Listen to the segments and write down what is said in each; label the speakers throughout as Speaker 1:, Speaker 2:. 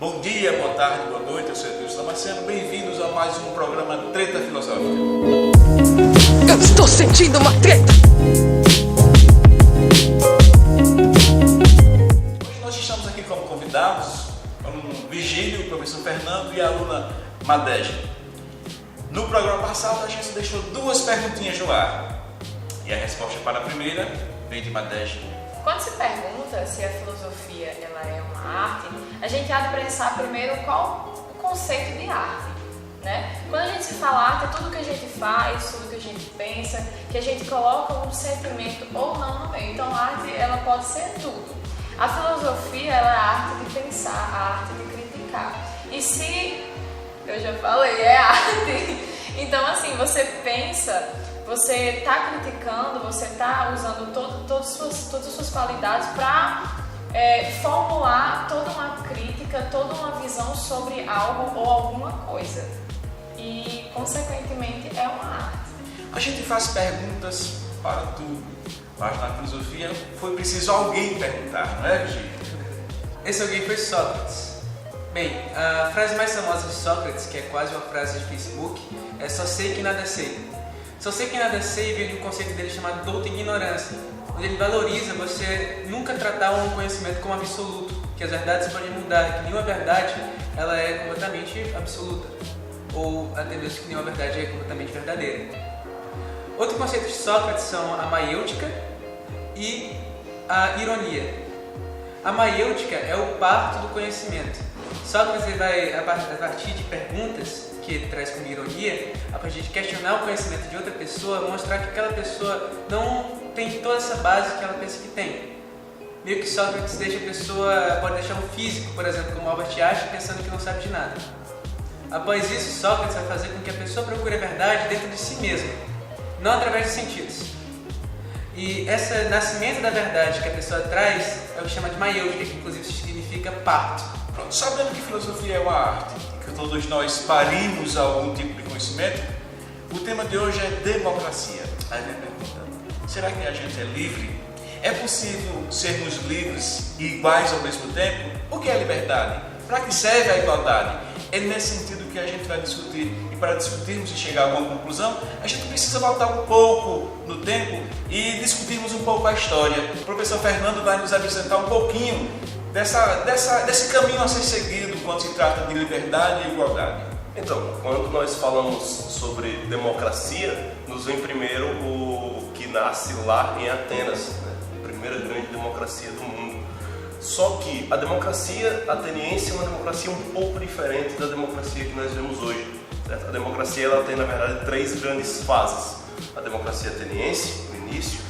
Speaker 1: Bom dia, boa tarde, boa noite, eu sou Edilson Damasceno, bem-vindos a mais um programa Treta Filosófica.
Speaker 2: Eu estou sentindo uma treta!
Speaker 1: Hoje nós estamos aqui como convidados, o aluno Vigílio, o professor Fernando e a aluna Madege. No programa passado a gente deixou duas perguntinhas no ar, e a resposta para a primeira vem de Madege.
Speaker 3: Quando se pergunta se a filosofia ela é uma arte, a gente há de pensar primeiro qual o conceito de arte, né? Quando a gente se fala arte, é tudo que a gente faz, tudo que a gente pensa, que a gente coloca um sentimento ou não no meio. Então a arte ela pode ser tudo. A filosofia ela é a arte de pensar, a arte de criticar. E se, eu já falei, é arte, então assim, você pensa... Você está criticando, você está usando todas as suas qualidades para formular toda uma crítica, toda uma visão sobre algo ou alguma coisa. E, consequentemente, é uma arte.
Speaker 1: A gente faz perguntas para tudo, mas na filosofia foi preciso alguém perguntar, não é, Virgílio?
Speaker 4: Esse alguém foi Sócrates. Bem, a frase mais famosa de Sócrates, que é quase uma frase de Facebook, é só sei que nada sei. Só sei que nada sei veio de um conceito dele chamado douta ignorância, onde ele valoriza você nunca tratar um conhecimento como absoluto, que as verdades podem mudar, que nenhuma verdade ela é completamente absoluta, ou até mesmo que nenhuma verdade é completamente verdadeira. Outro conceito de Sócrates são a maiêutica e a ironia. A maiêutica é o parto do conhecimento. Sócrates ele vai, a partir de perguntas que ele traz como ironia, a partir de questionar o conhecimento de outra pessoa, mostrar que aquela pessoa não tem toda essa base que ela pensa que tem. Meio que Sócrates deixa a pessoa, pode deixar um físico, por exemplo, como Albert Einstein, pensando que não sabe de nada. Após isso, Sócrates vai fazer com que a pessoa procure a verdade dentro de si mesma, não através dos sentidos. E esse nascimento da verdade que a pessoa traz é o que chama de maiêutica, que inclusive significa parto.
Speaker 1: Pronto, sabendo que filosofia é uma arte, que todos nós parimos algum tipo de conhecimento, o tema de hoje é democracia. Aí vem a pergunta, será que a gente é livre? É possível sermos livres e iguais ao mesmo tempo? O que é liberdade? Para que serve a igualdade? É nesse sentido que a gente vai discutir. E para discutirmos e chegar a uma conclusão, a gente precisa voltar um pouco no tempo e discutirmos um pouco a história. O professor Fernando vai nos apresentar um pouquinho desse caminho a ser seguido quando se trata de liberdade e igualdade.
Speaker 5: Então, quando nós falamos sobre democracia, nos vem primeiro o que nasce lá em Atenas, né? A primeira grande democracia do mundo. Só que a democracia ateniense é uma democracia um pouco diferente da democracia que nós vemos hoje, certo? A democracia ela tem, na verdade, três grandes fases. A democracia ateniense, no início,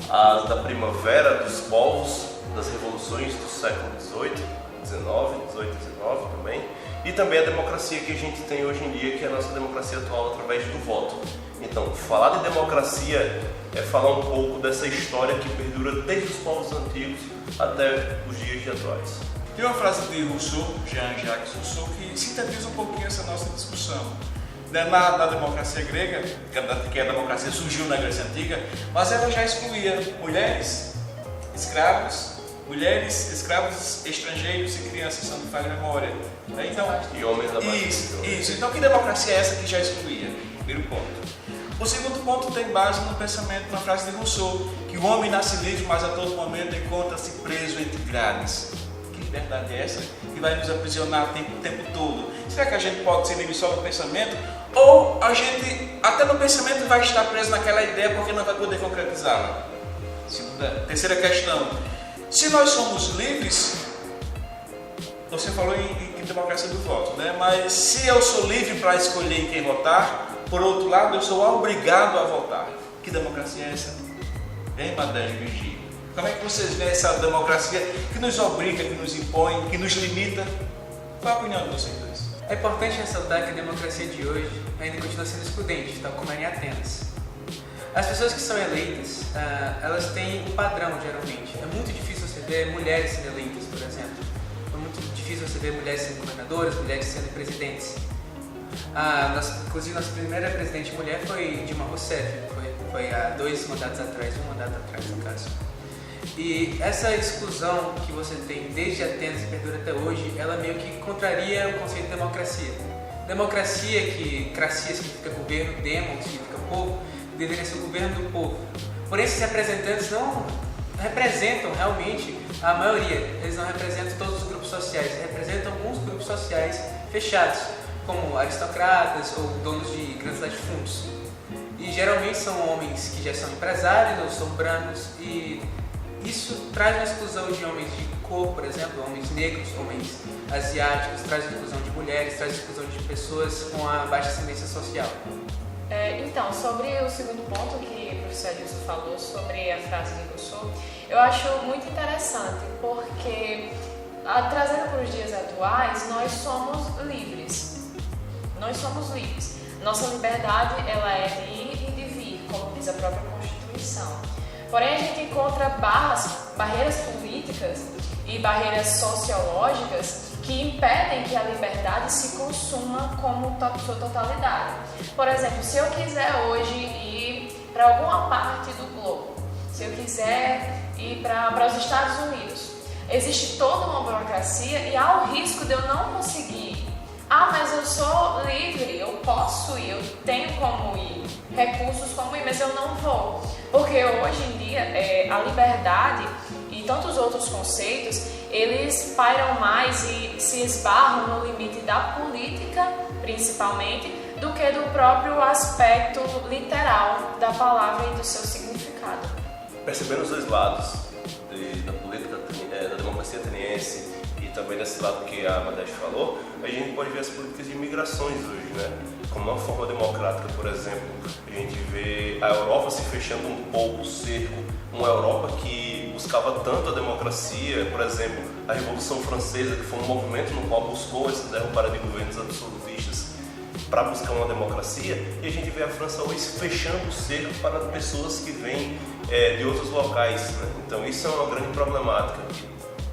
Speaker 5: a da primavera dos povos, das revoluções do século XVIII, XIX também, e também a democracia que a gente tem hoje em dia, que é a nossa democracia atual através do voto. Então, falar de democracia é falar um pouco dessa história que perdura desde os povos antigos até os dias atuais.
Speaker 1: Tem uma frase de Rousseau, Jean-Jacques Rousseau, que sintetiza um pouquinho essa nossa discussão. Na democracia grega, que a democracia surgiu na Grécia Antiga, mas ela já excluía mulheres, escravos, estrangeiros e crianças, se não me falha a memória. Então,
Speaker 5: E homens da
Speaker 1: isso. Então, que democracia é essa que já excluía? Primeiro ponto. O segundo ponto tem base no pensamento, na frase de Rousseau, que o homem nasce livre, mas a todo momento encontra-se preso entre grades. Que liberdade é essa que vai nos aprisionar o tempo todo? Será que a gente pode ser livre só no pensamento? Ou a gente, até no pensamento, vai estar preso naquela ideia porque não vai poder concretizá-la? Terceira questão. Se nós somos livres, você falou em democracia do voto, né? Mas se eu sou livre para escolher em quem votar, por outro lado, eu sou obrigado a votar. Que democracia é essa? Hein, Madege e Virgílio? Como é que vocês veem essa democracia que nos obriga, que nos impõe, que nos limita? Qual a opinião de vocês dois?
Speaker 4: É importante ressaltar que a democracia de hoje ainda continua sendo excludente, tal como era em Atenas. As pessoas que são eleitas, elas têm um padrão, geralmente. É muito difícil você ver mulheres sendo eleitas, por exemplo. É muito difícil você ver mulheres sendo governadoras, mulheres sendo presidentes. Inclusive, nossa primeira presidente mulher foi Dilma Rousseff, foi há 2 mandatos atrás, um mandato atrás, no caso. E essa exclusão que você tem desde Atenas e perdura até hoje, ela meio que contraria o conceito de democracia. Democracia, que cracia significa governo, demo significa povo, deveria ser o governo do povo. Porém, esses representantes não representam realmente a maioria, eles não representam todos os grupos sociais, representam alguns grupos sociais fechados, como aristocratas ou donos de grandes latifúndios. E geralmente são homens que já são empresários ou são brancos, e isso traz uma exclusão de homens de cor, por exemplo, homens negros, homens asiáticos, traz exclusão de mulheres, traz exclusão de pessoas com a baixa ascendência social.
Speaker 3: Então, sobre o segundo ponto que o professor Edilson falou, sobre a frase de Rousseau, eu acho muito interessante, porque, trazendo para os dias atuais, nós somos livres. Nós somos livres. Nossa liberdade, ela é de ir e de vir, como diz a própria Constituição. Porém, a gente encontra barreiras políticas e barreiras sociológicas que impedem que a liberdade se consuma como sua totalidade. Por exemplo, se eu quiser hoje ir para alguma parte do globo, se eu quiser ir para os Estados Unidos, existe toda uma burocracia e há o risco de eu não conseguir. Mas eu sou livre, eu posso ir, eu tenho como ir, recursos como ir, mas eu não vou. Porque hoje em dia a liberdade e tantos outros conceitos, eles pairam mais e se esbarram no limite da política, principalmente, do que do próprio aspecto literal da palavra e do seu significado.
Speaker 5: Percebendo os dois lados da política, da democracia ateniense e também desse lado que a Modeste falou, a gente pode ver as políticas de imigrações hoje, né? Como uma forma democrática, por exemplo, a gente vê a Europa se fechando um pouco o cerco, uma Europa que buscava tanto a democracia, por exemplo, a Revolução Francesa, que foi um movimento no qual buscou esse derrubar de governos absolutistas para buscar uma democracia, e a gente vê a França hoje fechando o cerco para pessoas que vêm de outros locais, né? Então isso é uma grande problemática.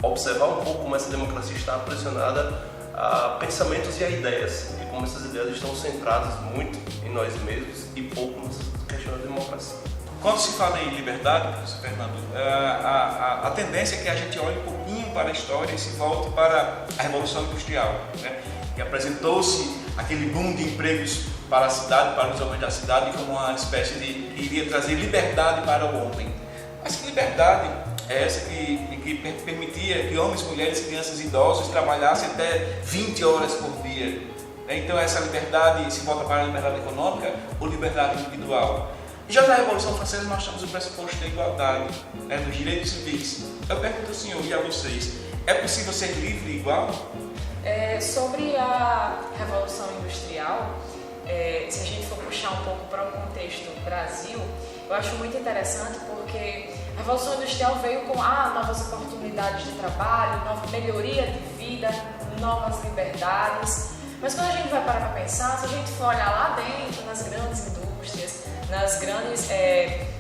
Speaker 5: Observar um pouco como essa democracia está aprisionada a pensamentos e a ideias, e como essas ideias estão centradas muito em nós mesmos e pouco nessa questão da democracia.
Speaker 1: Quando se fala em liberdade, professor Fernando, a tendência é que a gente olhe um pouquinho para a história e se volte para a Revolução Industrial, né? Que apresentou-se aquele boom de empregos para a cidade, para os homens da cidade, como uma espécie de que iria trazer liberdade para o homem. Mas que liberdade é essa que permitia que homens, mulheres, crianças e idosos trabalhassem até 20 horas por dia? Então essa liberdade se volta para a liberdade econômica ou liberdade individual? Já na Revolução Francesa nós temos o pressuposto da igualdade, né, dos direitos civis. Eu pergunto ao senhor e a vocês, é possível ser livre e igual?
Speaker 3: Sobre a Revolução Industrial, se a gente for puxar um pouco para o contexto Brasil, eu acho muito interessante porque a Revolução Industrial veio com novas oportunidades de trabalho, nova melhoria de vida, novas liberdades. Mas quando a gente vai parar para pensar, se a gente for olhar lá dentro, nas grandes indústrias, nas grandes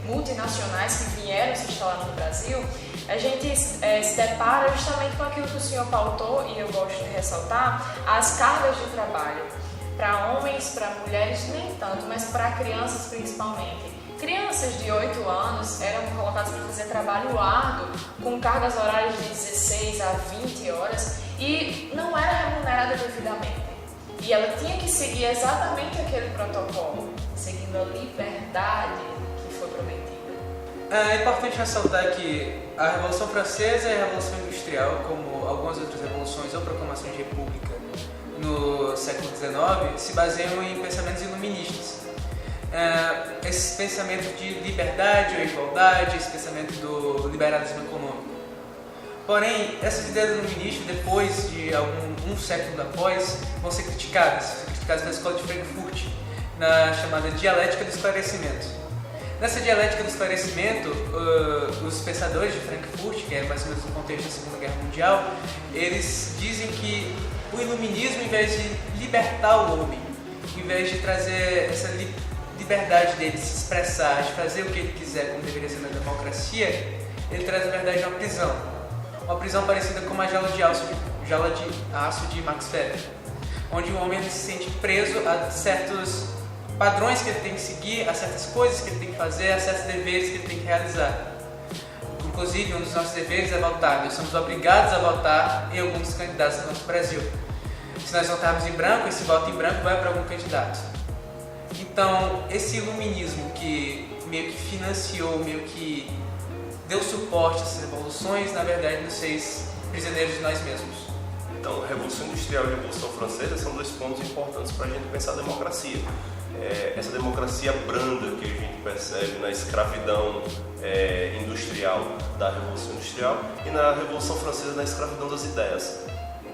Speaker 3: multinacionais que vieram se instalar no Brasil, a gente se depara justamente com aquilo que o senhor pautou, e eu gosto de ressaltar, as cargas de trabalho. Para homens, para mulheres, nem tanto, mas para crianças principalmente. Crianças de 8 anos eram colocadas para fazer trabalho árduo, com cargas horárias de 16 a 20 horas, e não era remunerada devidamente. E ela tinha que seguir exatamente aquele protocolo, seguindo a liberdade que foi prometida.
Speaker 4: É importante ressaltar que a Revolução Francesa e a Revolução Industrial, como algumas outras revoluções ou proclamações de república no século XIX, se baseiam em pensamentos iluministas. Esse pensamento de liberdade ou igualdade, esse pensamento do liberalismo econômico. Porém, essas ideias iluministas, depois de um século após, vão ser criticadas pela escola de Frankfurt, na chamada dialética do esclarecimento. Nessa dialética do esclarecimento, os pensadores de Frankfurt, que é mais ou menos no contexto da Segunda Guerra Mundial, eles dizem que o iluminismo, em vez de libertar o homem, em vez de trazer essa liberdade dele de se expressar, de fazer o que ele quiser, como deveria ser na democracia, ele traz a verdade de uma prisão. Uma prisão parecida com uma jaula de aço de Max Weber, onde o homem ele se sente preso a certos padrões que ele tem que seguir, a certas coisas que ele tem que fazer, a certos deveres que ele tem que realizar. Inclusive, um dos nossos deveres é votar. Nós somos obrigados a votar em alguns candidatos no nosso Brasil. Se nós votarmos em branco, esse voto em branco vai para algum candidato. Então, esse iluminismo que meio que financiou, meio que deu suporte a essas revoluções, na verdade nos fez prisioneiros de nós mesmos.
Speaker 5: Então, a Revolução Industrial e a Revolução Francesa são dois pontos importantes para a gente pensar a democracia. Essa democracia branda que a gente percebe na escravidão industrial da Revolução Industrial e na Revolução Francesa na escravidão das ideias.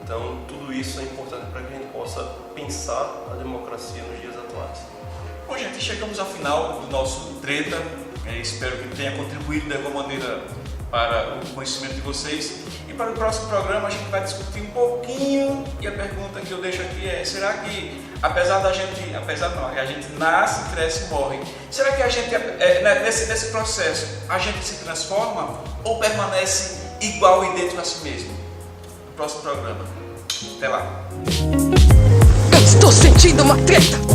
Speaker 5: Então, tudo isso é importante para que a gente possa pensar a democracia nos dias atuais.
Speaker 1: Bom, gente, chegamos ao final do nosso treta. Espero que tenha contribuído de alguma maneira para o conhecimento de vocês. E para o próximo programa a gente vai discutir um pouquinho, e a pergunta que eu deixo aqui é: será que, apesar não, a gente nasce, cresce e morre, será que a gente, nesse processo, a gente se transforma ou permanece igual e dentro a si mesmo? No próximo programa. Até lá.
Speaker 2: Eu estou sentindo uma treta.